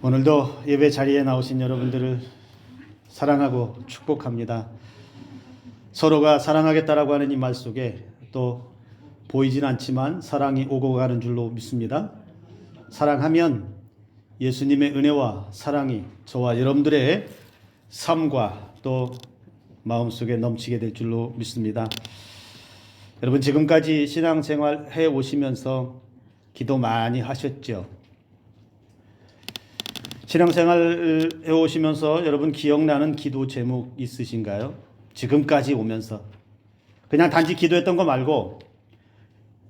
오늘도 예배 자리에 나오신 여러분들을 사랑하고 축복합니다. 서로가 사랑하겠다라고 하는 이 말 속에 또 보이진 않지만 사랑이 오고 가는 줄로 믿습니다. 사랑하면 예수님의 은혜와 사랑이 저와 여러분들의 삶과 또 마음속에 넘치게 될 줄로 믿습니다. 여러분, 지금까지 신앙생활 해 오시면서 기도 많이 하셨죠? 신앙생활 해오시면서 여러분 기억나는 기도 제목 있으신가요? 지금까지 오면서 그냥 단지 기도했던 거 말고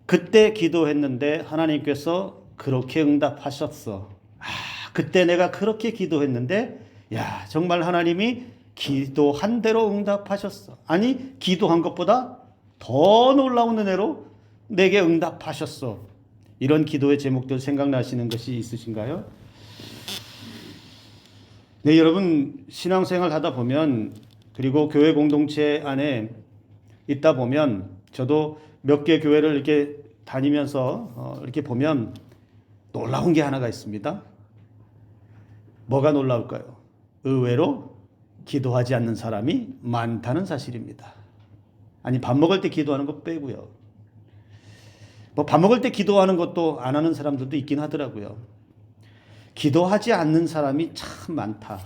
그때 기도했는데 하나님께서 그렇게 응답하셨어. 그때 내가 그렇게 기도했는데 정말 하나님이 기도한 대로 응답하셨어. 아니, 기도한 것보다 더 놀라운 은혜로 내게 응답하셨어. 이런 기도의 제목들 생각나시는 것이 있으신가요? 네, 여러분, 신앙생활 하다 보면, 그리고 교회 공동체 안에 있다 보면, 저도 몇 개 교회를 이렇게 다니면서 이렇게 보면 놀라운 게 하나가 있습니다. 뭐가 놀라울까요? 의외로 기도하지 않는 사람이 많다는 사실입니다. 아니, 밥 먹을 때 기도하는 것 빼고요. 밥 먹을 때 기도하는 것도 안 하는 사람들도 있긴 하더라고요. 기도하지 않는 사람이 참 많다.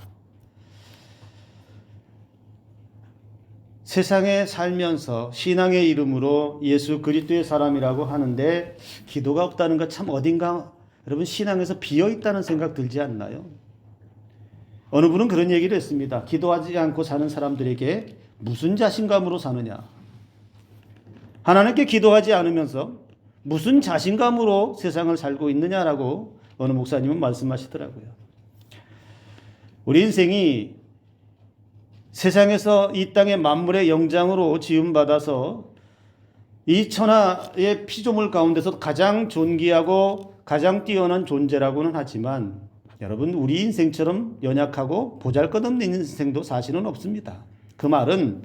세상에 살면서 신앙의 이름으로 예수 그리스도의 사람이라고 하는데 기도가 없다는 것 참 어딘가 여러분 신앙에서 비어있다는 생각 들지 않나요? 어느 분은 그런 얘기를 했습니다. 기도하지 않고 사는 사람들에게 무슨 자신감으로 사느냐? 하나님께 기도하지 않으면서 무슨 자신감으로 세상을 살고 있느냐라고 어느 목사님은 말씀하시더라고요. 우리 인생이 세상에서 이 땅의 만물의 영장으로 지음받아서 이 천하의 피조물 가운데서 가장 존귀하고 가장 뛰어난 존재라고는 하지만 여러분, 우리 인생처럼 연약하고 보잘것없는 인생도 사실은 없습니다. 그 말은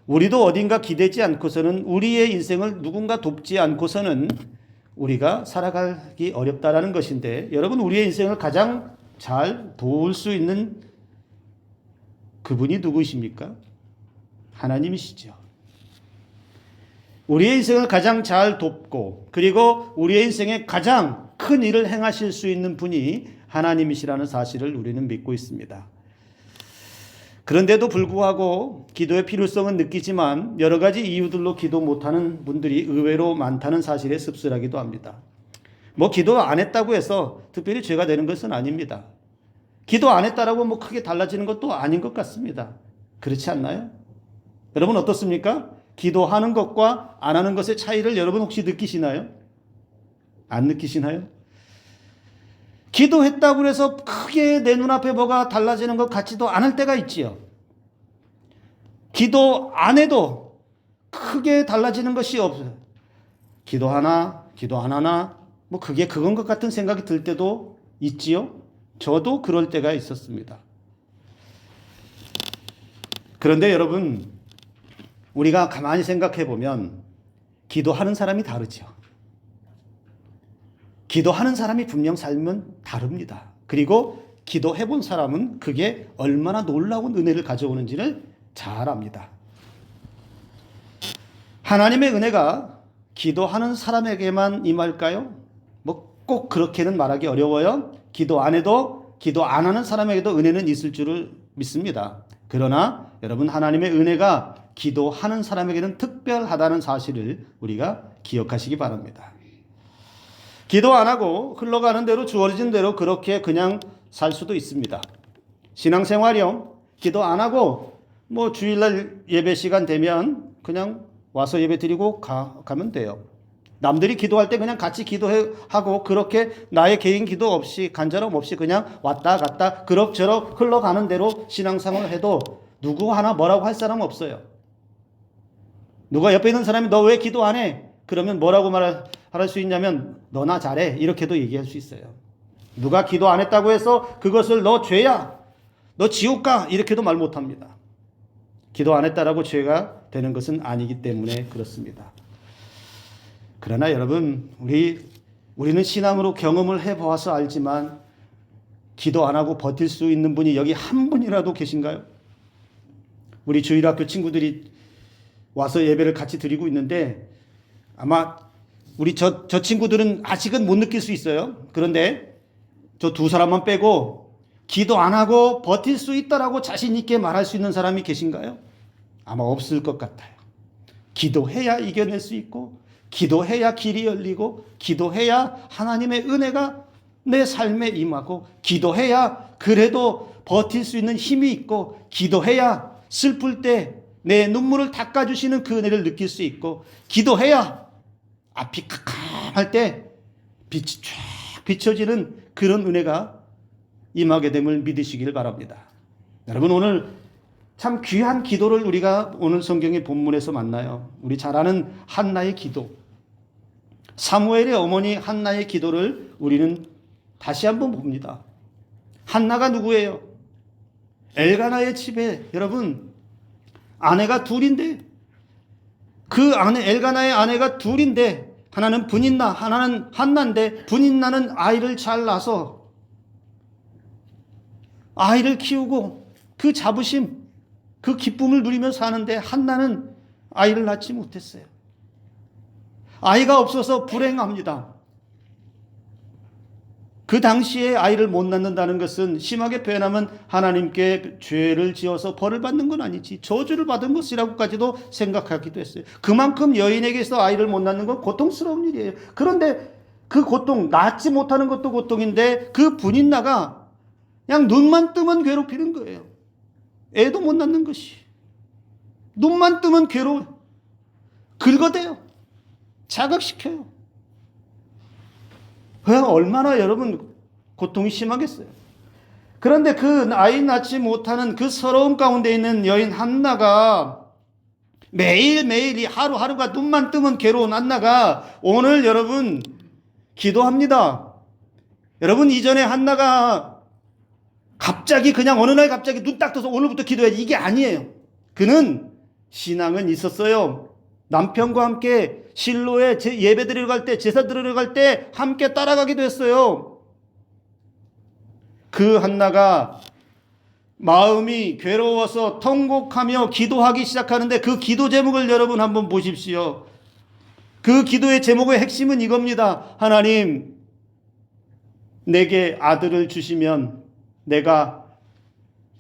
우리도 어딘가 기대지 않고서는 우리의 인생을 누군가 돕지 않고서는 우리가 살아가기 어렵다라는 것인데, 여러분, 우리의 인생을 가장 잘 도울 수 있는 그분이 누구십니까? 하나님이시죠. 우리의 인생을 가장 잘 돕고 그리고 우리의 인생에 가장 큰 일을 행하실 수 있는 분이 하나님이시라는 사실을 우리는 믿고 있습니다. 그런데도 불구하고 기도의 필요성은 느끼지만 여러 가지 이유들로 기도 못하는 분들이 의외로 많다는 사실에 씁쓸하기도 합니다. 기도 안 했다고 해서 특별히 죄가 되는 것은 아닙니다. 기도 안 했다라고 크게 달라지는 것도 아닌 것 같습니다. 그렇지 않나요? 여러분 어떻습니까? 기도하는 것과 안 하는 것의 차이를 여러분 혹시 느끼시나요? 안 느끼시나요? 기도했다고 해서 크게 내 눈앞에 뭐가 달라지는 것 같지도 않을 때가 있지요. 기도 안 해도 크게 달라지는 것이 없어요. 기도하나 기도 안 하나 그게 그건 것 같은 생각이 들 때도 있지요. 저도 그럴 때가 있었습니다. 그런데 여러분, 우리가 가만히 생각해 보면 기도하는 사람이 다르죠. 기도하는 사람이 분명 삶은 다릅니다. 그리고 기도해 본 사람은 그게 얼마나 놀라운 은혜를 가져오는지를 잘 압니다. 하나님의 은혜가 기도하는 사람에게만 임할까요? 꼭 그렇게는 말하기 어려워요. 기도 안 해도 기도 안 하는 사람에게도 은혜는 있을 줄을 믿습니다. 그러나 여러분, 하나님의 은혜가 기도하는 사람에게는 특별하다는 사실을 우리가 기억하시기 바랍니다. 기도 안 하고 흘러가는 대로 주어진 대로 그렇게 그냥 살 수도 있습니다. 신앙생활이요. 기도 안 하고 주일날 예배 시간 되면 그냥 와서 예배 드리고 가면 돼요. 남들이 기도할 때 그냥 같이 기도하고 그렇게 나의 개인 기도 없이 간절함 없이 그냥 왔다 갔다 그럭저럭 흘러가는 대로 신앙생활을 해도 누구 하나 뭐라고 할 사람 없어요. 누가 옆에 있는 사람이 너 왜 기도 안 해? 그러면 뭐라고 말할 수 있냐면 너나 잘해 이렇게도 얘기할 수 있어요. 누가 기도 안 했다고 해서 그것을 너 죄야, 너 지옥 가 이렇게도 말 못합니다. 기도 안 했다라고 죄가 되는 것은 아니기 때문에 그렇습니다. 그러나 여러분, 우리는 신앙으로 경험을 해보아서 알지만 기도 안 하고 버틸 수 있는 분이 여기 한 분이라도 계신가요? 우리 주일학교 친구들이 와서 예배를 같이 드리고 있는데 아마 우리 저 친구들은 아직은 못 느낄 수 있어요. 그런데 저 두 사람만 빼고 기도 안 하고 버틸 수 있다라고 자신 있게 말할 수 있는 사람이 계신가요? 아마 없을 것 같아요. 기도해야 이겨낼 수 있고, 기도해야 길이 열리고, 기도해야 하나님의 은혜가 내 삶에 임하고, 기도해야 그래도 버틸 수 있는 힘이 있고, 기도해야 슬플 때 내 눈물을 닦아주시는 그 은혜를 느낄 수 있고, 기도해야 앞이 캄캄할 때 빛이 쫙 비춰지는 그런 은혜가 임하게 됨을 믿으시길 바랍니다. 여러분, 오늘 참 귀한 기도를 우리가 오늘 성경의 본문에서 만나요. 우리 잘 아는 한나의 기도, 사무엘의 어머니 한나의 기도를 우리는 다시 한번 봅니다. 한나가 누구예요? 엘가나의 집에 여러분 아내가 둘인데, 그 아내 엘가나의 아내가 둘인데 하나는 분인나 하나는 한나인데, 분인나는 아이를 잘 낳아서 아이를 키우고 그 자부심, 그 기쁨을 누리며 사는데, 한나는 아이를 낳지 못했어요. 아이가 없어서 불행합니다. 그 당시에 아이를 못 낳는다는 것은 심하게 표현하면 하나님께 죄를 지어서 벌을 받는 건 아니지, 저주를 받은 것이라고까지도 생각하기도 했어요. 그만큼 여인에게서 아이를 못 낳는 건 고통스러운 일이에요. 그런데 그 고통, 낳지 못하는 것도 고통인데 그 분인나가 그냥 눈만 뜨면 괴롭히는 거예요. 애도 못 낳는 것이. 눈만 뜨면 괴로워. 긁어대요. 자극시켜요. 얼마나 여러분 고통이 심하겠어요. 그런데 그 아이 낳지 못하는 그 서러움 가운데 있는 여인 한나가 매일매일 이 하루하루가 눈만 뜨면 괴로운 한나가 오늘 여러분 기도합니다. 여러분, 이전에 한나가 갑자기 그냥 어느 날 갑자기 눈 딱 떠서 오늘부터 기도해야지, 이게 아니에요. 그는 신앙은 있었어요. 남편과 함께 실로에 예배 드리러 갈 때, 제사 드리러 갈 때 함께 따라가기도 했어요. 그 한나가 마음이 괴로워서 통곡하며 기도하기 시작하는데, 그 기도 제목을 여러분 한번 보십시오. 그 기도의 제목의 핵심은 이겁니다. 하나님, 내게 아들을 주시면 내가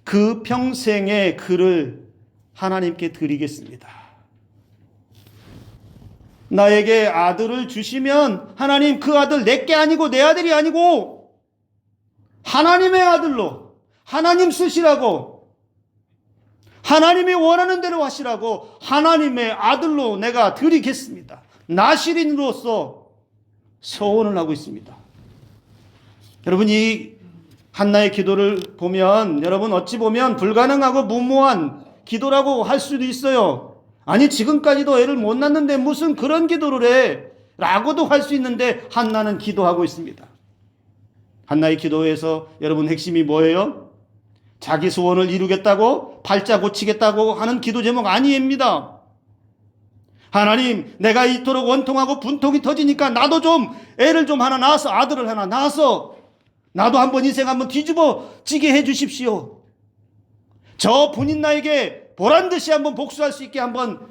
그 평생의 그를 하나님께 드리겠습니다. 나에게 아들을 주시면 하나님, 그 아들 내게 아니고 내 아들이 아니고 하나님의 아들로, 하나님 쓰시라고, 하나님이 원하는 대로 하시라고 하나님의 아들로 내가 드리겠습니다. 나시린으로서 소원을 하고 있습니다. 여러분, 이 한나의 기도를 보면 여러분 어찌 보면 불가능하고 무모한 기도라고 할 수도 있어요. 아니, 지금까지도 애를 못 낳는데 무슨 그런 기도를 해? 라고도 할 수 있는데 한나는 기도하고 있습니다. 한나의 기도에서 여러분 핵심이 뭐예요? 자기 소원을 이루겠다고, 팔자 고치겠다고 하는 기도 제목 아니입니다. 하나님, 내가 이토록 원통하고 분통이 터지니까 나도 좀 애를 좀 하나 낳아서, 아들을 하나 낳아서 나도 한번 인생 한번 뒤집어지게 해 주십시오. 저 분인나에게 보란듯이 한번 복수할 수 있게 한번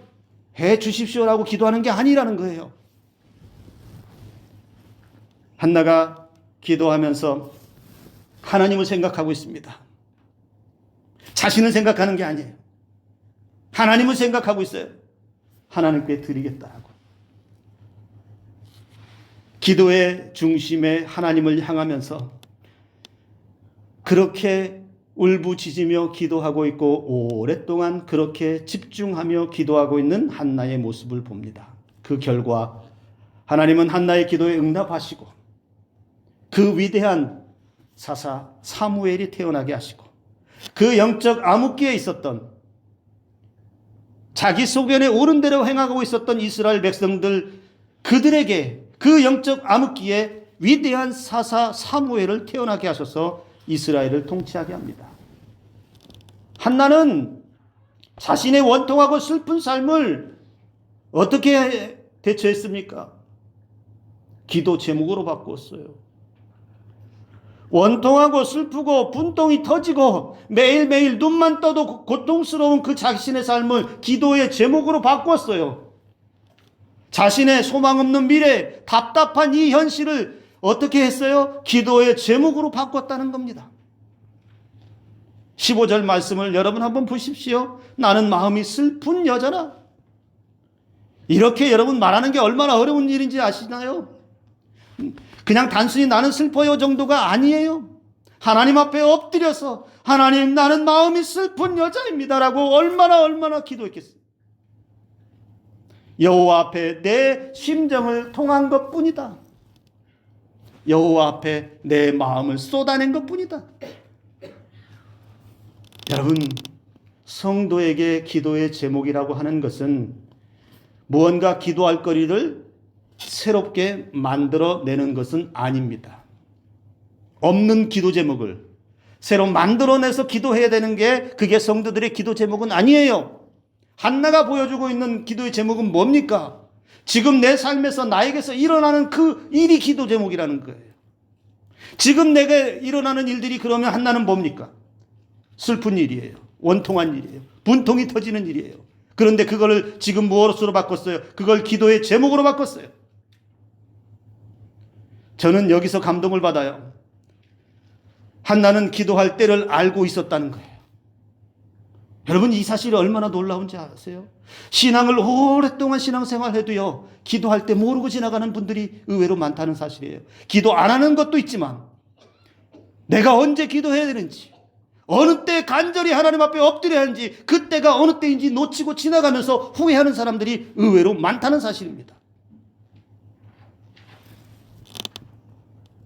해 주십시오라고 기도하는 게 아니라는 거예요. 한나가 기도하면서 하나님을 생각하고 있습니다. 자신을 생각하는 게 아니에요. 하나님을 생각하고 있어요. 하나님께 드리겠다고. 기도의 중심에 하나님을 향하면서 그렇게 울부짖으며 기도하고 있고, 오랫동안 그렇게 집중하며 기도하고 있는 한나의 모습을 봅니다. 그 결과 하나님은 한나의 기도에 응답하시고 그 위대한 사사 사무엘이 태어나게 하시고, 그 영적 암흑기에 있었던, 자기 소견에 옳은 대로 행하고 있었던 이스라엘 백성들, 그들에게 그 영적 암흑기에 위대한 사사 사무엘을 태어나게 하셔서 이스라엘을 통치하게 합니다. 한나는 자신의 원통하고 슬픈 삶을 어떻게 대처했습니까? 기도 제목으로 바꿨어요. 원통하고 슬프고 분통이 터지고 매일매일 눈만 떠도 고통스러운 그 자신의 삶을 기도의 제목으로 바꿨어요. 자신의 소망 없는 미래, 답답한 이 현실을 어떻게 했어요? 기도의 제목으로 바꿨다는 겁니다. 15절 말씀을 여러분 한번 보십시오. 나는 마음이 슬픈 여자라. 이렇게 여러분 말하는 게 얼마나 어려운 일인지 아시나요? 그냥 단순히 나는 슬퍼요 정도가 아니에요. 하나님 앞에 엎드려서 하나님 나는 마음이 슬픈 여자입니다라고 얼마나 기도했겠어요. 여호와 앞에 내 심정을 통한 것뿐이다. 여호와 앞에 내 마음을 쏟아낸 것뿐이다. 여러분, 성도에게 기도의 제목이라고 하는 것은 무언가 기도할 거리를 새롭게 만들어내는 것은 아닙니다. 없는 기도 제목을 새로 만들어내서 기도해야 되는 게 그게 성도들의 기도 제목은 아니에요. 한나가 보여주고 있는 기도의 제목은 뭡니까? 지금 내 삶에서 나에게서 일어나는 그 일이 기도 제목이라는 거예요. 지금 내게 일어나는 일들이 그러면 한나는 뭡니까? 슬픈 일이에요. 원통한 일이에요. 분통이 터지는 일이에요. 그런데 그거를 지금 무엇으로 바꿨어요? 그걸 기도의 제목으로 바꿨어요. 저는 여기서 감동을 받아요. 한나는 기도할 때를 알고 있었다는 거예요. 여러분, 이 사실이 얼마나 놀라운지 아세요? 신앙을 오랫동안 신앙생활해도요, 기도할 때 모르고 지나가는 분들이 의외로 많다는 사실이에요. 기도 안 하는 것도 있지만 내가 언제 기도해야 되는지, 어느 때 간절히 하나님 앞에 엎드려야 하는지, 그때가 어느 때인지 놓치고 지나가면서 후회하는 사람들이 의외로 많다는 사실입니다.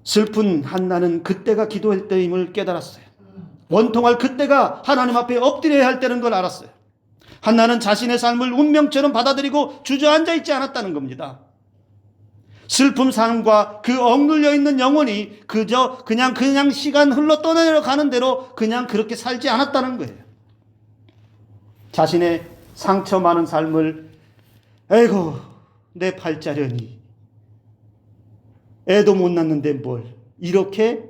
슬픈 한나는 그때가 기도할 때임을 깨달았어요. 원통할 그때가 하나님 앞에 엎드려야 할 때는 걸 알았어요. 한나는 자신의 삶을 운명처럼 받아들이고 주저앉아 있지 않았다는 겁니다. 슬픔 삶과 그 억눌려 있는 영혼이 그냥 시간 흘러 떠내려가는 대로 그냥 그렇게 살지 않았다는 거예요. 자신의 상처 많은 삶을 에이고 내 팔자려니 애도 못 낳는데 뭘 이렇게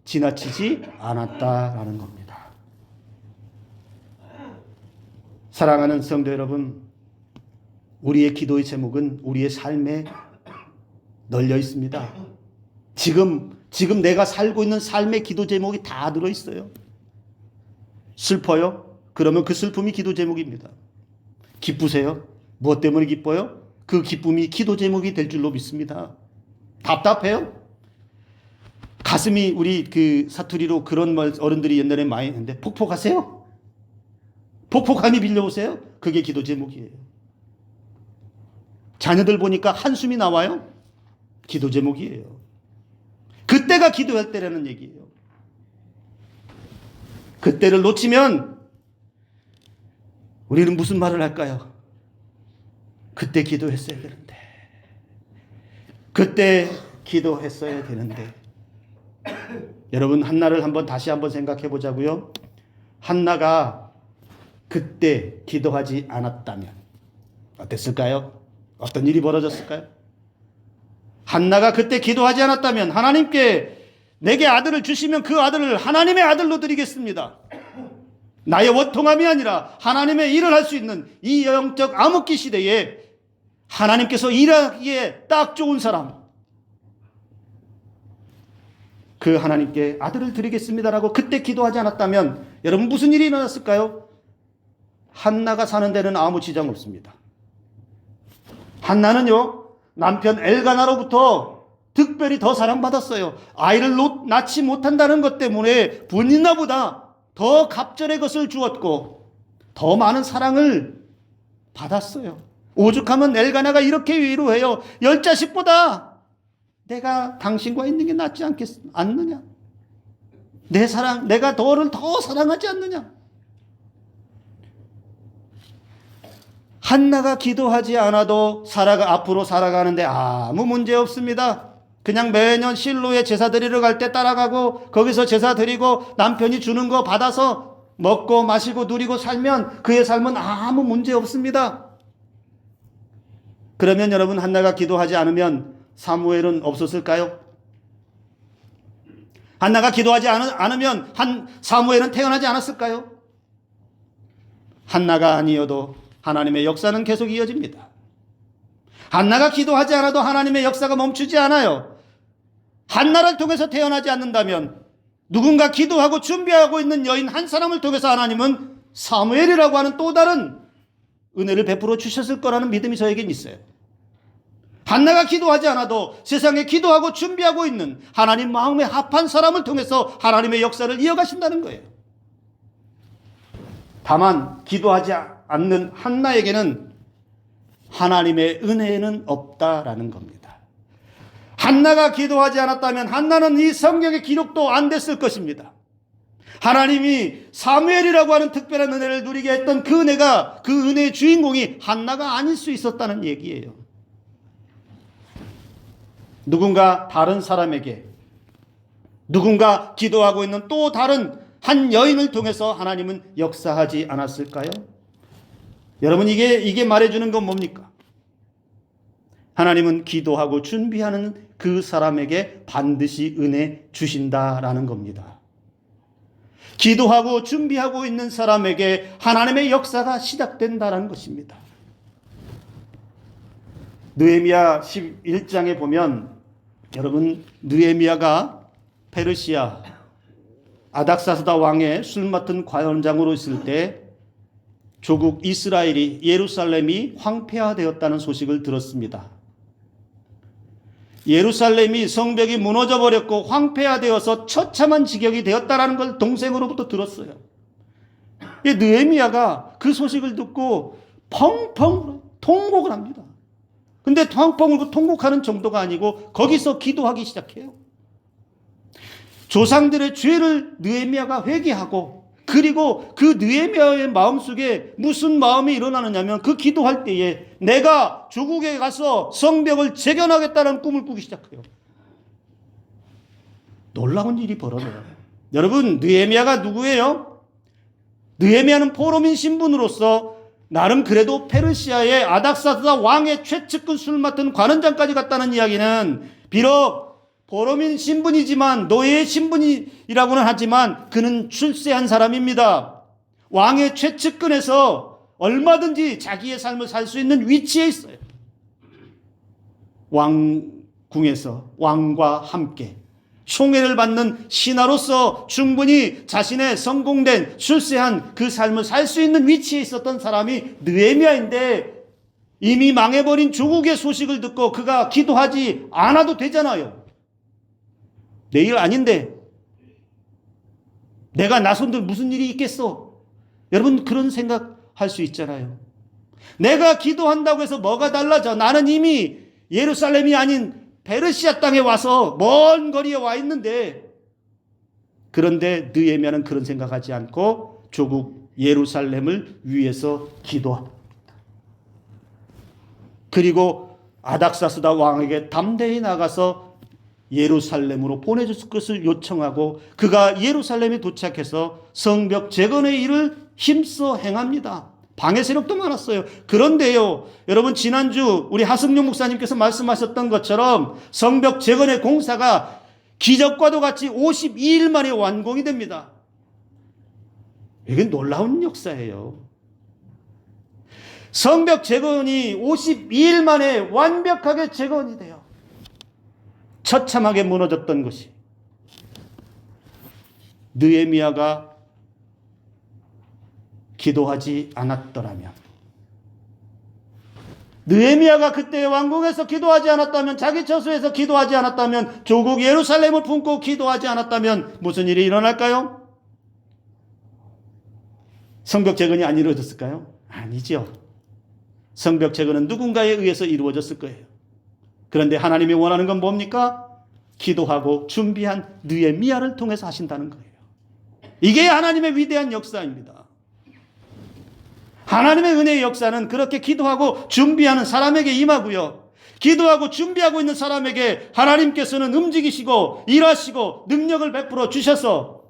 지나치지 않았다라는 겁니다. 사랑하는 성도 여러분, 우리의 기도의 제목은 우리의 삶에 널려 있습니다. 지금 내가 살고 있는 삶의 기도 제목이 다 들어 있어요. 슬퍼요? 그러면 그 슬픔이 기도 제목입니다. 기쁘세요? 무엇 때문에 기뻐요? 그 기쁨이 기도 제목이 될 줄로 믿습니다. 답답해요? 가슴이 우리 그 사투리로 그런 말 어른들이 옛날에 많이 했는데 폭폭하세요? 폭폭함이 빌려오세요? 그게 기도 제목이에요. 자녀들 보니까 한숨이 나와요? 기도 제목이에요. 그때가 기도할 때라는 얘기예요. 그때를 놓치면 우리는 무슨 말을 할까요? 그때 기도했어야 되는데. 그때 기도했어야 되는데. 여러분, 한나를 다시 한번 생각해 보자고요. 한나가 그때 기도하지 않았다면 어땠을까요? 어떤 일이 벌어졌을까요? 한나가 그때 기도하지 않았다면 하나님께 내게 아들을 주시면 그 아들을 하나님의 아들로 드리겠습니다. 나의 원통함이 아니라 하나님의 일을 할 수 있는 이 영적 암흑기 시대에 하나님께서 일하기에 딱 좋은 사람, 그 하나님께 아들을 드리겠습니다라고 그때 기도하지 않았다면 여러분 무슨 일이 일어났을까요? 한나가 사는 데는 아무 지장 없습니다. 한나는요, 남편 엘가나로부터 특별히 더 사랑받았어요. 아이를 낳지 못한다는 것 때문에 분이나보다 더 갑절의 것을 주었고 더 많은 사랑을 받았어요. 오죽하면 엘가나가 이렇게 위로해요. 10자식보다 내가 당신과 있는 게 낫지 않느냐? 내가 너를 더 사랑하지 않느냐? 한나가 기도하지 않아도 앞으로 살아가는데 아무 문제 없습니다. 그냥 매년 실로에 제사 드리러 갈 때 따라가고 거기서 제사 드리고 남편이 주는 거 받아서 먹고 마시고 누리고 살면 그의 삶은 아무 문제 없습니다. 그러면 여러분, 한나가 기도하지 않으면 사무엘은 없었을까요? 한나가 기도하지 않으면 사무엘은 태어나지 않았을까요? 한나가 아니어도 하나님의 역사는 계속 이어집니다. 한나가 기도하지 않아도 하나님의 역사가 멈추지 않아요. 한나를 통해서 태어나지 않는다면 누군가 기도하고 준비하고 있는 여인 한 사람을 통해서 하나님은 사무엘이라고 하는 또 다른 은혜를 베풀어 주셨을 거라는 믿음이 저에겐 있어요. 한나가 기도하지 않아도 세상에 기도하고 준비하고 있는 하나님 마음에 합한 사람을 통해서 하나님의 역사를 이어가신다는 거예요. 다만 기도하지 않는 한나에게는 하나님의 은혜는 없다라는 겁니다. 한나가 기도하지 않았다면 한나는 이 성경의 기록도 안 됐을 것입니다. 하나님이 사무엘이라고 하는 특별한 은혜를 누리게 했던 그 은혜가, 그 은혜의 주인공이 한나가 아닐 수 있었다는 얘기예요. 누군가 다른 사람에게, 누군가 기도하고 있는 또 다른 한 여인을 통해서 하나님은 역사하지 않았을까요? 여러분, 이게 말해주는 건 뭡니까? 하나님은 기도하고 준비하는 그 사람에게 반드시 은혜 주신다라는 겁니다. 기도하고 준비하고 있는 사람에게 하나님의 역사가 시작된다라는 것입니다. 느헤미야 11장에 보면 여러분, 느헤미야가 페르시아 아닥사스다 왕의 술 맡은 관원장으로 있을 때 조국 이스라엘이, 예루살렘이 황폐화되었다는 소식을 들었습니다. 예루살렘이 성벽이 무너져 버렸고 황폐화되어서 처참한 지경이 되었다라는 걸 동생으로부터 들었어요. 느헤미야가 그 소식을 듣고 펑펑 통곡을 합니다. 근데 펑펑 울고 통곡하는 정도가 아니고 거기서 기도하기 시작해요. 조상들의 죄를 느헤미야가 회개하고, 그리고 그 느헤미야의 마음속에 무슨 마음이 일어나느냐면 그 기도할 때에 내가 조국에 가서 성벽을 재건하겠다는 꿈을 꾸기 시작해요. 놀라운 일이 벌어져요. 여러분, 느헤미야가 누구예요? 느헤미야는 포로민 신분으로서 나름 그래도 페르시아의 아닥사스다 왕의 최측근 술 맡은 관원장까지 갔다는 이야기는 비록 포로민 신분이지만, 노예의 신분이라고는 하지만 그는 출세한 사람입니다. 왕의 최측근에서 얼마든지 자기의 삶을 살 수 있는 위치에 있어요. 왕궁에서 왕과 함께 총애를 받는 신하로서 충분히 자신의 성공된 출세한 그 삶을 살 수 있는 위치에 있었던 사람이 느헤미야인데, 이미 망해버린 조국의 소식을 듣고 그가 기도하지 않아도 되잖아요. 내일 아닌데 내가 나선들 무슨 일이 있겠어? 여러분, 그런 생각할 수 있잖아요. 내가 기도한다고 해서 뭐가 달라져? 나는 이미 예루살렘이 아닌 페르시아 땅에 와서 먼 거리에 와 있는데. 그런데 느헤미야는 그런 생각하지 않고 조국 예루살렘을 위해서 기도합니다. 그리고 아닥사스다 왕에게 담대히 나가서 예루살렘으로 보내줄 것을 요청하고, 그가 예루살렘에 도착해서 성벽 재건의 일을 힘써 행합니다. 방해 세력도 많았어요. 그런데요, 여러분, 지난주 우리 하승용 목사님께서 말씀하셨던 것처럼 성벽 재건의 공사가 기적과도 같이 52일 만에 완공이 됩니다. 이게 놀라운 역사예요. 성벽 재건이 52일 만에 완벽하게 재건이 돼요. 처참하게 무너졌던 것이, 느헤미야가 기도하지 않았더라면, 느헤미야가 그때 왕궁에서 기도하지 않았다면, 자기 처소에서 기도하지 않았다면, 조국 예루살렘을 품고 기도하지 않았다면 무슨 일이 일어날까요? 성벽 재건이 안 이루어졌을까요? 아니죠. 성벽 재건은 누군가에 의해서 이루어졌을 거예요. 그런데 하나님이 원하는 건 뭡니까? 기도하고 준비한 느헤미야를 통해서 하신다는 거예요. 이게 하나님의 위대한 역사입니다. 하나님의 은혜의 역사는 그렇게 기도하고 준비하는 사람에게 임하고요, 기도하고 준비하고 있는 사람에게 하나님께서는 움직이시고 일하시고 능력을 베풀어 주셔서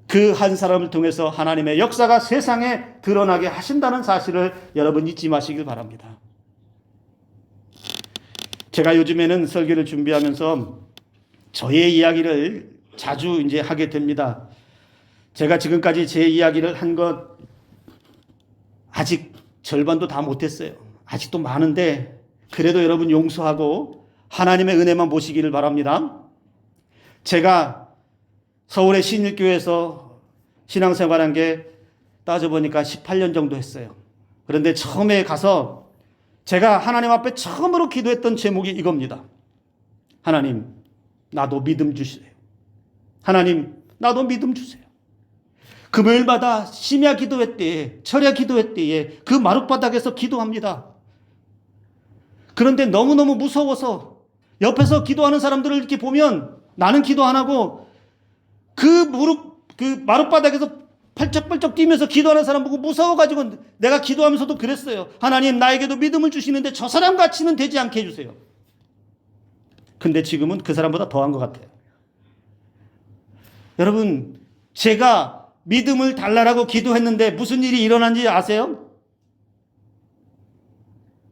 그 한 사람을 통해서 하나님의 역사가 세상에 드러나게 하신다는 사실을 여러분 잊지 마시길 바랍니다. 제가 요즘에는 설교를 준비하면서 저의 이야기를 자주 이제 하게 됩니다. 제가 지금까지 제 이야기를 한 것 아직 절반도 다 못했어요. 아직도 많은데 그래도 여러분 용서하고 하나님의 은혜만 보시기를 바랍니다. 제가 서울의 신일교회에서 신앙생활한 게 따져보니까 18년 정도 했어요. 그런데 처음에 가서 제가 하나님 앞에 처음으로 기도했던 제목이 이겁니다. 하나님, 나도 믿음 주세요. 하나님, 나도 믿음 주세요. 금요일마다 심야 기도회 때에, 철야 기도회 때에 그 마룻바닥에서 기도합니다. 그런데 너무너무 무서워서 옆에서 기도하는 사람들을 이렇게 보면 나는 기도 안 하고 그 마룻바닥에서 펄쩍펄쩍 뛰면서 기도하는 사람 보고 무서워가지고 내가 기도하면서도 그랬어요. 하나님, 나에게도 믿음을 주시는데 저 사람 같이는 되지 않게 해주세요. 근데 지금은 그 사람보다 더한 것 같아요. 여러분, 제가 믿음을 달라라고 기도했는데 무슨 일이 일어난지 아세요?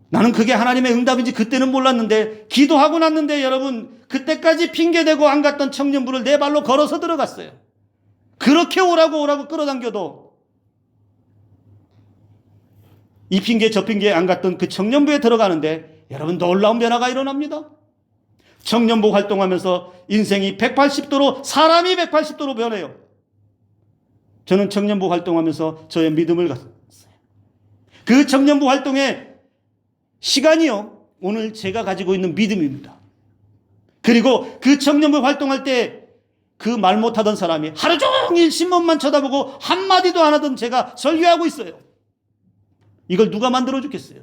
나는 그게 하나님의 응답인지 그때는 몰랐는데 기도하고 났는데 여러분, 그때까지 핑계대고 안 갔던 청년부를 내 발로 걸어서 들어갔어요. 그렇게 오라고 끌어당겨도 이 핑계 저 핑계 안 갔던 그 청년부에 들어가는데 여러분, 놀라운 변화가 일어납니다. 청년부 활동하면서 인생이 180도로, 사람이 180도로 변해요. 저는 청년부 활동하면서 저의 믿음을 갖었어요. 그 청년부 활동의 시간이요, 오늘 제가 가지고 있는 믿음입니다. 그리고 그 청년부 활동할 때 그 말 못하던 사람이 하루 종일 신문만 쳐다보고 한마디도 안 하던 제가 설교하고 있어요. 이걸 누가 만들어 주겠어요?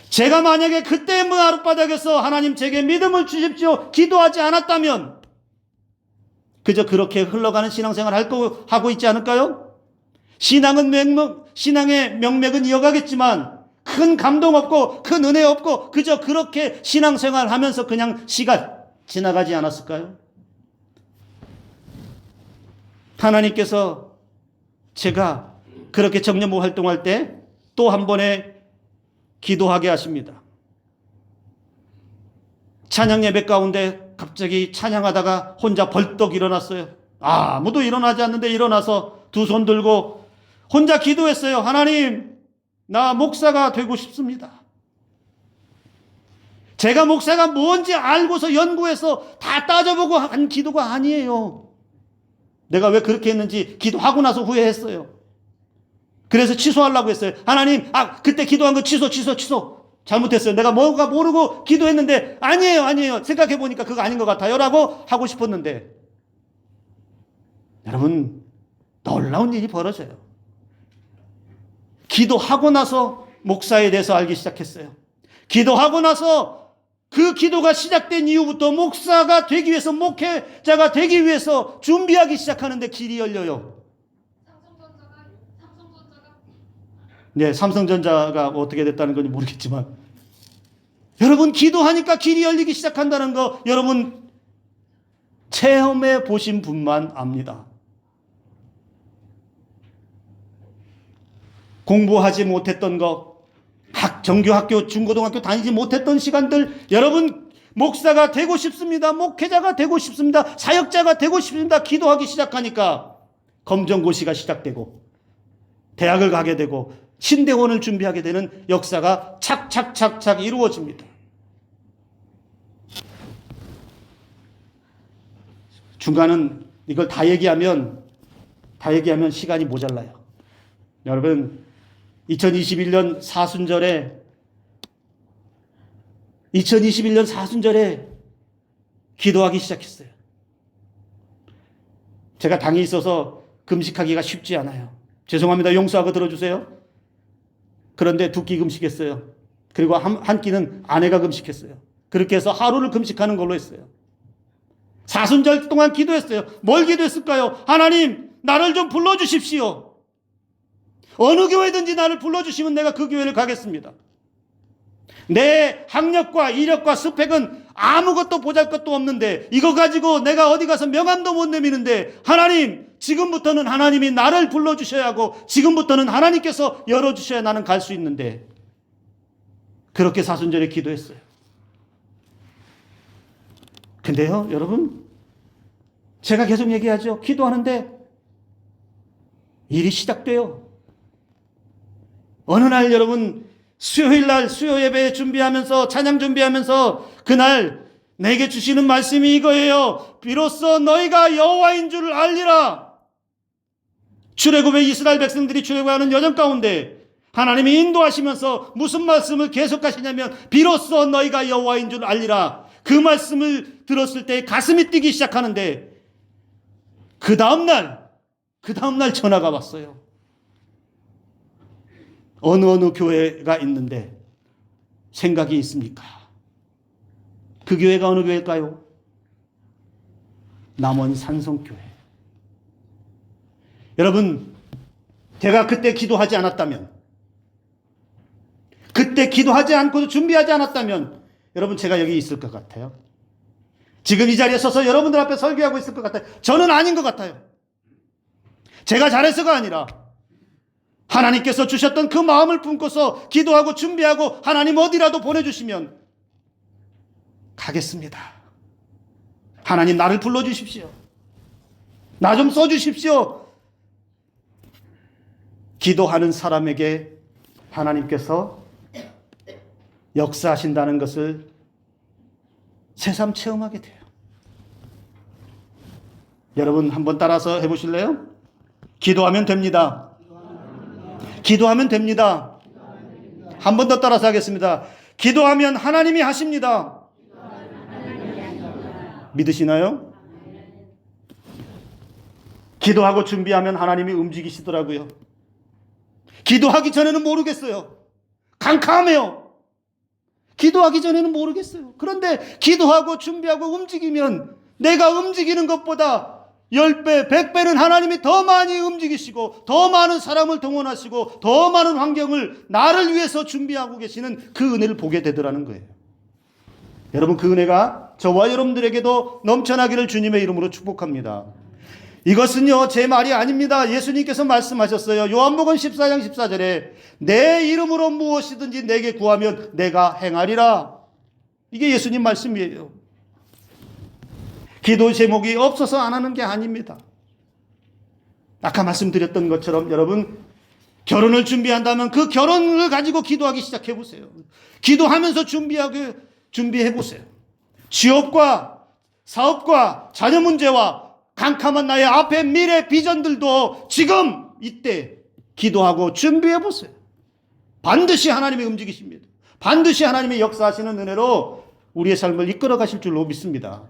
제가 만약에 그때 마룻바닥에서 하나님 제게 믿음을 주십시오 기도하지 않았다면 그저 그렇게 흘러가는 신앙생활 하고 있지 않을까요? 신앙의 명맥은 이어가겠지만 큰 감동 없고 큰 은혜 없고 그저 그렇게 신앙생활 하면서 그냥 시간 지나가지 않았을까요? 하나님께서 제가 그렇게 청년부 활동할 때 또 한 번에 기도하게 하십니다. 찬양 예배 가운데 갑자기 찬양하다가 혼자 벌떡 일어났어요. 아무도 일어나지 않는데 일어나서 두 손 들고 혼자 기도했어요. 하나님, 나 목사가 되고 싶습니다. 제가 목사가 뭔지 알고서 연구해서 다 따져보고 한 기도가 아니에요. 내가 왜 그렇게 했는지 기도하고 나서 후회했어요. 그래서 취소하려고 했어요. 하나님, 그때 기도한 거 취소. 잘못했어요. 내가 뭐가 모르고 기도했는데 아니에요. 생각해보니까 그거 아닌 것 같아요. 라고 하고 싶었는데 여러분, 놀라운 일이 벌어져요. 기도하고 나서 목사에 대해서 알기 시작했어요. 기도하고 나서 그 기도가 시작된 이후부터 목사가 되기 위해서, 목회자가 되기 위해서 준비하기 시작하는데 길이 열려요. 네, 삼성전자가 어떻게 됐다는 건지 모르겠지만 여러분, 기도하니까 길이 열리기 시작한다는 거 여러분 체험해 보신 분만 압니다. 공부하지 못했던 거, 정규학교, 중고등학교 다니지 못했던 시간들, 여러분 목사가 되고 싶습니다. 목회자가 되고 싶습니다. 사역자가 되고 싶습니다. 기도하기 시작하니까 검정고시가 시작되고 대학을 가게 되고 신대원을 준비하게 되는 역사가 착착착착 이루어집니다. 중간은 이걸 다 얘기하면 시간이 모자라요. 여러분, 2021년 사순절에 기도하기 시작했어요. 제가 당이 있어서 금식하기가 쉽지 않아요. 죄송합니다. 용서하고 들어주세요. 그런데 두 끼 금식했어요. 그리고 한 끼는 아내가 금식했어요. 그렇게 해서 하루를 금식하는 걸로 했어요. 사순절 동안 기도했어요. 뭘 기도했을까요? 하나님, 나를 좀 불러주십시오. 어느 교회든지 나를 불러주시면 내가 그 교회를 가겠습니다. 내 학력과 이력과 스펙은 아무것도 보잘것도 없는데 이거 가지고 내가 어디 가서 명함도 못 내미는데 하나님, 지금부터는 하나님이 나를 불러주셔야 하고 지금부터는 하나님께서 열어주셔야 나는 갈 수 있는데 그렇게 사순절에 기도했어요. 근데요, 여러분, 제가 계속 얘기하죠. 기도하는데 일이 시작돼요. 어느 날 여러분, 수요일 날 수요 예배 준비하면서, 찬양 준비하면서 그날 내게 주시는 말씀이 이거예요. 비로소 너희가 여호와인 줄 알리라. 출애굽의 이스라엘 백성들이 출애굽하는 여정 가운데 하나님이 인도하시면서 무슨 말씀을 계속하시냐면 비로소 너희가 여호와인 줄 알리라. 그 말씀을 들었을 때 가슴이 뛰기 시작하는데 그 다음날 전화가 왔어요. 어느 교회가 있는데 생각이 있습니까? 그 교회가 어느 교회일까요? 남원 산성교회. 여러분, 제가 그때 기도하지 않았다면, 그때 기도하지 않고도 준비하지 않았다면 여러분 제가 여기 있을 것 같아요? 지금 이 자리에 서서 여러분들 앞에 설교하고 있을 것 같아요? 저는 아닌 것 같아요. 제가 잘해서가 아니라 하나님께서 주셨던 그 마음을 품고서 기도하고 준비하고 하나님 어디라도 보내주시면 가겠습니다. 하나님 나를 불러주십시오. 나 좀 써주십시오. 기도하는 사람에게 하나님께서 역사하신다는 것을 새삼 체험하게 돼요. 여러분 한번 따라서 해보실래요? 기도하면 됩니다. 기도하면 됩니다. 한 번 더 따라서 하겠습니다. 기도하면 하나님이 하십니다. 믿으시나요? 기도하고 준비하면 하나님이 움직이시더라고요. 기도하기 전에는 모르겠어요. 캄캄해요. 기도하기 전에는 모르겠어요. 그런데 기도하고 준비하고 움직이면 내가 움직이는 것보다 10배, 100배는 하나님이 더 많이 움직이시고 더 많은 사람을 동원하시고 더 많은 환경을 나를 위해서 준비하고 계시는 그 은혜를 보게 되더라는 거예요. 여러분, 그 은혜가 저와 여러분들에게도 넘쳐나기를 주님의 이름으로 축복합니다. 이것은요 제 말이 아닙니다. 예수님께서 말씀하셨어요. 요한복음 14장 14절에 내 이름으로 무엇이든지 내게 구하면 내가 행하리라. 이게 예수님 말씀이에요. 기도 제목이 없어서 안 하는 게 아닙니다. 아까 말씀드렸던 것처럼 여러분, 결혼을 준비한다면 그 결혼을 가지고 기도하기 시작해 보세요. 기도하면서 준비해 보세요. 취업과 사업과 자녀 문제와 캄캄한 나의 앞에 미래 비전들도 지금 이때 기도하고 준비해 보세요. 반드시 하나님이 움직이십니다. 반드시 하나님이 역사하시는 은혜로 우리의 삶을 이끌어 가실 줄로 믿습니다.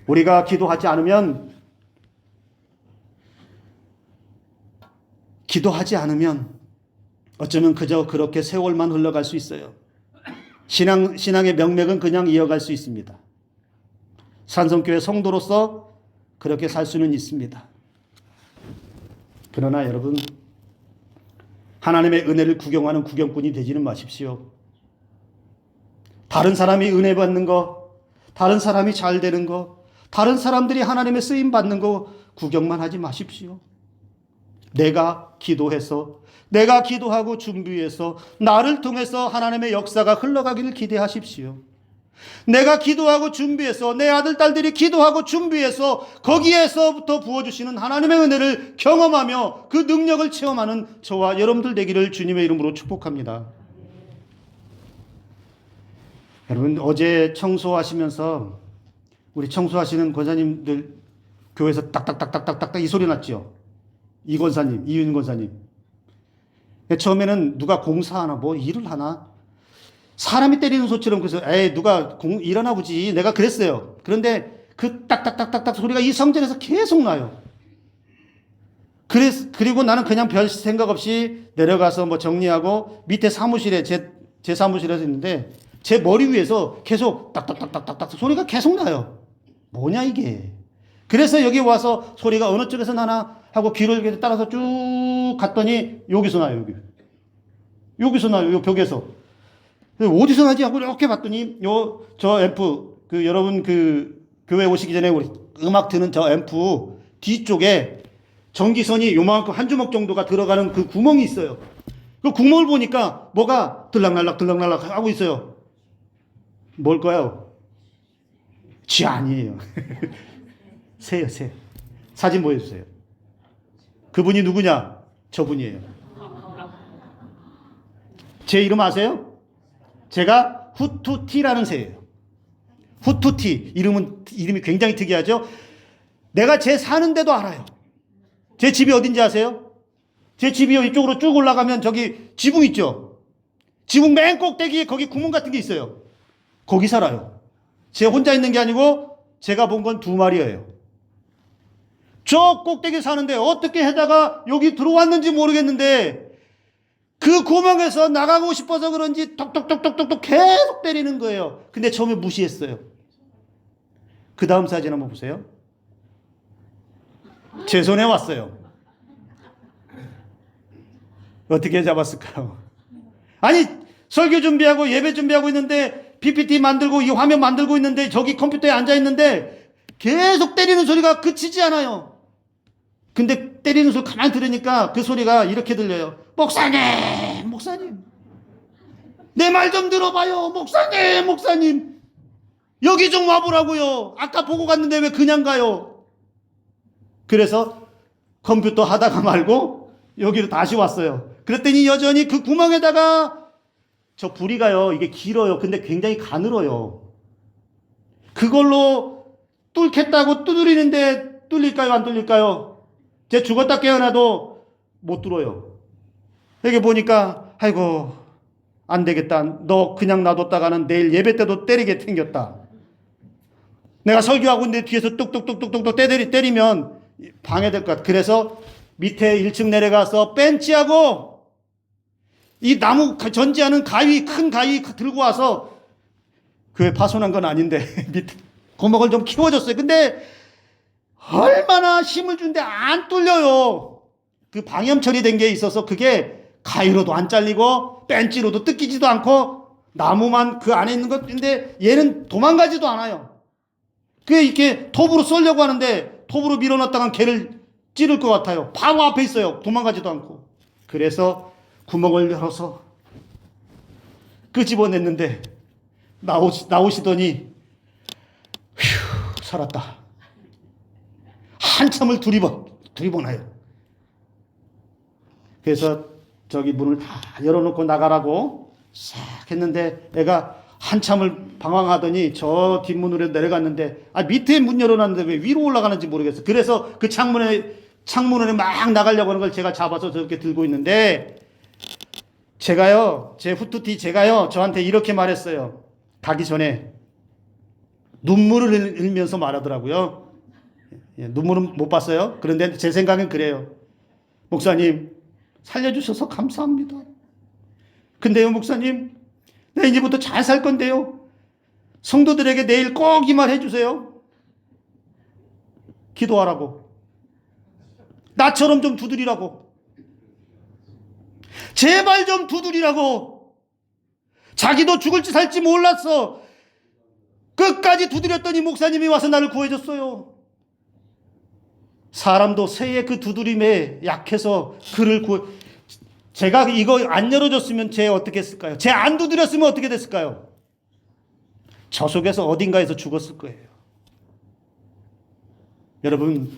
우리가 기도하지 않으면 어쩌면 그저 그렇게 세월만 흘러갈 수 있어요. 신앙의 명맥은 그냥 이어갈 수 있습니다. 산성교회 성도로서 그렇게 살 수는 있습니다. 그러나 여러분, 하나님의 은혜를 구경하는 구경꾼이 되지는 마십시오. 다른 사람이 은혜 받는 거, 다른 사람이 잘 되는 거, 다른 사람들이 하나님의 쓰임 받는 거 구경만 하지 마십시오. 내가 기도하고 준비해서 나를 통해서 하나님의 역사가 흘러가기를 기대하십시오. 내가 기도하고 준비해서 내 아들, 딸들이 기도하고 준비해서 거기에서부터 부어주시는 하나님의 은혜를 경험하며 그 능력을 체험하는 저와 여러분들 되기를 주님의 이름으로 축복합니다. 여러분, 어제 청소하시면서 우리 청소하시는 권사님들 교회에서 딱딱딱딱딱딱 이 소리 났죠? 이 권사님, 이윤 권사님. 처음에는 누가 공사하나 뭐 일을 하나? 사람이 때리는 소처럼 그래서 누가 일하나 보지. 내가 그랬어요. 그런데 그 딱딱딱딱딱 소리가 이 성전에서 계속 나요. 그리고 나는 그냥 별 생각 없이 내려가서 뭐 정리하고 밑에 사무실에 제 사무실에서 있는데 제 머리 위에서 계속 딱딱딱딱딱 소리가 계속 나요. 뭐냐 이게. 그래서 여기 와서 소리가 어느 쪽에서 나나 하고 귀를 따라서 쭉 갔더니 여기서 나요. 여기서 나요. 요 벽에서. 어디서 나지 하고 이렇게 봤더니 저 앰프 여러분 교회 오시기 전에 우리 음악 드는 저 앰프 뒤쪽에 전기선이 요만큼 한 주먹 정도가 들어가는 그 구멍이 있어요. 그 구멍을 보니까 뭐가 들락날락 하고 있어요. 뭘까요? 쥐 아니에요. 새요, 새. 사진 보여주세요. 그분이 누구냐? 저분이에요. 제 이름 아세요? 제가 후투티라는 새예요. 후투티. 이름이 굉장히 특이하죠? 내가 제 사는 데도 알아요. 제 집이 어딘지 아세요? 제 집이 이쪽으로 쭉 올라가면 저기 지붕 있죠? 지붕 맨 꼭대기에 거기 구멍 같은 게 있어요. 거기 살아요. 제 혼자 있는 게 아니고 제가 본 건 2마리예요. 저 꼭대기 사는데 어떻게 해다가 여기 들어왔는지 모르겠는데 그 구멍에서 나가고 싶어서 그런지 톡톡톡톡톡 계속 때리는 거예요. 근데 처음에 무시했어요. 그 다음 사진 한번 보세요. 제 손에 왔어요. 어떻게 잡았을까요? 아니, 설교 준비하고 예배 준비하고 있는데 PPT 만들고 이 화면 만들고 있는데 저기 컴퓨터에 앉아 있는데 계속 때리는 소리가 그치지 않아요. 근데 때리는 소리 가만히 들으니까 그 소리가 이렇게 들려요. 목사님, 목사님. 내 말 좀 들어봐요. 목사님, 목사님. 여기 좀 와보라고요. 아까 보고 갔는데 왜 그냥 가요? 그래서 컴퓨터 하다가 말고 여기로 다시 왔어요. 그랬더니 여전히 그 구멍에다가 저 부리가요. 이게 길어요. 근데 굉장히 가늘어요. 그걸로 뚫겠다고 두드리는데 뚫릴까요? 안 뚫릴까요? 제 죽었다 깨어나도 못 뚫어요. 여기 보니까 아이고 안 되겠다. 너 그냥 놔뒀다가는 내일 예배 때도 때리게 생겼다. 내가 설교하고 있는데 뒤에서 뚝뚝뚝뚝뚝 때리면 방해될 것 같아. 그래서 밑에 1층 내려가서 벤치하고 이 나무 전지하는 가위, 큰 가위 들고 와서 교회 파손한 건 아닌데 밑에 구멍을 좀 키워줬어요. 근데 얼마나 힘을 준데 안 뚫려요. 그 방염 처리된 게 있어서 그게 가위로도 안 잘리고 벤치로도 뜯기지도 않고 나무만 그 안에 있는 것인데 얘는 도망가지도 않아요. 그게 이렇게 톱으로 쏠려고 하는데 톱으로 밀어넣었다간 걔를 찌를 것 같아요. 바로 앞에 있어요. 도망가지도 않고. 그래서 구멍을 열어서 끄집어냈는데 나오시더니 휴 살았다. 한참을 두리번하요. 그래서 저기 문을 다 열어놓고 나가라고 싹 했는데 애가 한참을 방황하더니 저 뒷문으로 내려갔는데 밑에 문 열어놨는데 왜 위로 올라가는지 모르겠어요. 그래서 그 창문에 막 나가려고 하는 걸 제가 잡아서 저렇게 들고 있는데 제가요, 제 후투티 제가요, 저한테 이렇게 말했어요. 가기 전에 눈물을 흘리면서 말하더라고요. 눈물은 못 봤어요. 그런데 제 생각은 그래요. 목사님, 살려주셔서 감사합니다. 근데요, 목사님, 내 이제부터 잘 살 건데요. 성도들에게 내일 꼭 이 말 해주세요. 기도하라고. 나처럼 좀 두드리라고. 제발 좀 두드리라고. 자기도 죽을지 살지 몰랐어. 끝까지 두드렸더니 목사님이 와서 나를 구해줬어요. 사람도 새의 그 두드림에 약해서 그를 제가 이거 안 열어줬으면 쟤 어떻게 했을까요? 쟤 안 두드렸으면 어떻게 됐을까요? 저 속에서 어딘가에서 죽었을 거예요. 여러분,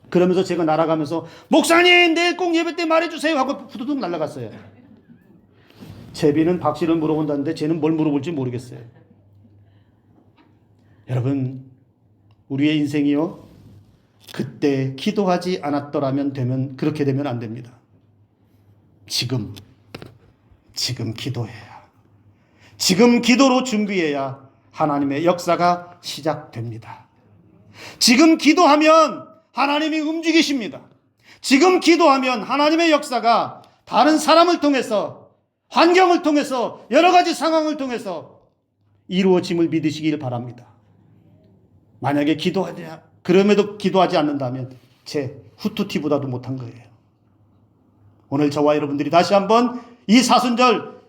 그러면서 제가 날아가면서 목사님 내일 꼭 예배 때 말해주세요 하고 후두둑 날아갔어요. 제비는 박씨를 물어본다는데 쟤는 뭘 물어볼지 모르겠어요. 여러분, 우리의 인생이요, 그때 기도하지 않았더라면 그렇게 되면 안 됩니다. 지금 기도해야, 지금 기도로 준비해야 하나님의 역사가 시작됩니다. 지금 기도하면 하나님이 움직이십니다. 지금 기도하면 하나님의 역사가 다른 사람을 통해서, 환경을 통해서, 여러 가지 상황을 통해서 이루어짐을 믿으시길 바랍니다. 만약에 그럼에도 기도하지 않는다면 제 후투티보다도 못한 거예요. 오늘 저와 여러분들이 다시 한번 이 사순절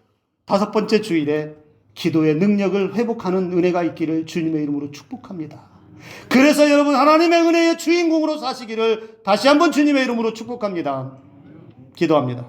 5번째 주일에 기도의 능력을 회복하는 은혜가 있기를 주님의 이름으로 축복합니다. 그래서 여러분 하나님의 은혜의 주인공으로 사시기를 다시 한번 주님의 이름으로 축복합니다. 기도합니다.